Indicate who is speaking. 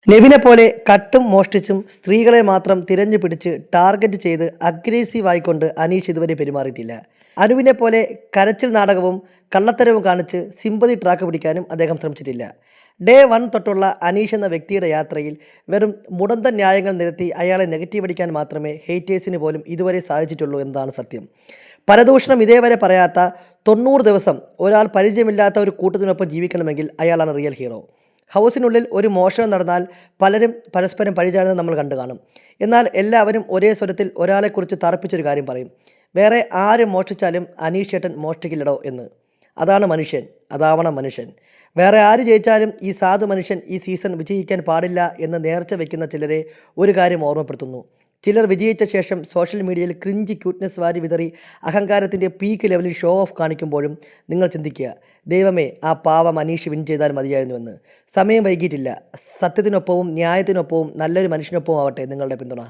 Speaker 1: നെവിനെ പോലെ കട്ടും മോഷ്ടിച്ചും സ്ത്രീകളെ മാത്രം തിരഞ്ഞു പിടിച്ച് ടാർഗറ്റ് ചെയ്ത് അഗ്രസീവായിക്കൊണ്ട് അനീഷ് ഇതുവരെ പെരുമാറിയിട്ടില്ല. അനുവിനെ പോലെ കരച്ചിൽ നാടകവും കള്ളത്തരവും കാണിച്ച് സിമ്പതി ട്രാക്ക് പിടിക്കാനും അദ്ദേഹം ശ്രമിച്ചിട്ടില്ല. ഡേ 1 തൊട്ടുള്ള അനീഷ് എന്ന വ്യക്തിയുടെ യാത്രയിൽ വെറും മുടന്തൻ ന്യായങ്ങൾ നിരത്തി അയാളെ നെഗറ്റീവ് അടിക്കാൻ മാത്രമേ ഹേറ്റേഴ്സിന് പോലും ഇതുവരെ സാധിച്ചിട്ടുള്ളൂ എന്നതാണ് സത്യം. പരദൂഷണം ഇതേവരെ പറയാത്ത 90 ദിവസം ഒരാൾ പരിചയമില്ലാത്ത ഒരു കൂട്ടത്തിനൊപ്പം ജീവിക്കണമെങ്കിൽ അയാളാണ് റിയൽ ഹീറോ. ഹൗസിനുള്ളിൽ ഒരു മോഷണം നടന്നാൽ പലരും പരസ്പരം പഴിചാടുന്നത് നമ്മൾ കണ്ടു കാണും. എന്നാൽ എല്ലാവരും ഒരേ സ്വരത്തിൽ ഒരാളെക്കുറിച്ച് തറപ്പിച്ചൊരു കാര്യം പറയും: വേറെ ആര് മോഷ്ടിച്ചാലും അനീഷ് ചേട്ടൻ മോഷ്ടിക്കില്ലടോ എന്ന്. അതാണ് മനുഷ്യൻ, അതാവണം മനുഷ്യൻ. വേറെ ആര് ജയിച്ചാലും ഈ സാധു മനുഷ്യൻ ഈ സീസൺ വിജയിക്കാൻ പാടില്ല എന്ന് നേർച്ച വയ്ക്കുന്ന ചിലരെ ഒരു കാര്യം ഓർമ്മപ്പെടുത്തുന്നു. ചിലർ വിജയിച്ച ശേഷം സോഷ്യൽ മീഡിയയിൽ ക്രിഞ്ചി ക്യൂട്ട്നെസ് വാരി വിതറി അഹങ്കാരത്തിൻ്റെ പീക്ക് ലെവലിൽ ഷോ ഓഫ് കാണിക്കുമ്പോഴും നിങ്ങൾ ചിന്തിക്കുക, ദൈവമേ, ആ പാവം അനീഷ് വിൻ ചെയ്താൽ മതിയായിരുന്നുവെന്ന്. സമയം വൈകിയിട്ടില്ല. സത്യത്തിനൊപ്പവും ന്യായത്തിനൊപ്പവും നല്ലൊരു മനുഷ്യനൊപ്പവും ആവട്ടെ നിങ്ങളുടെ പിന്തുണ.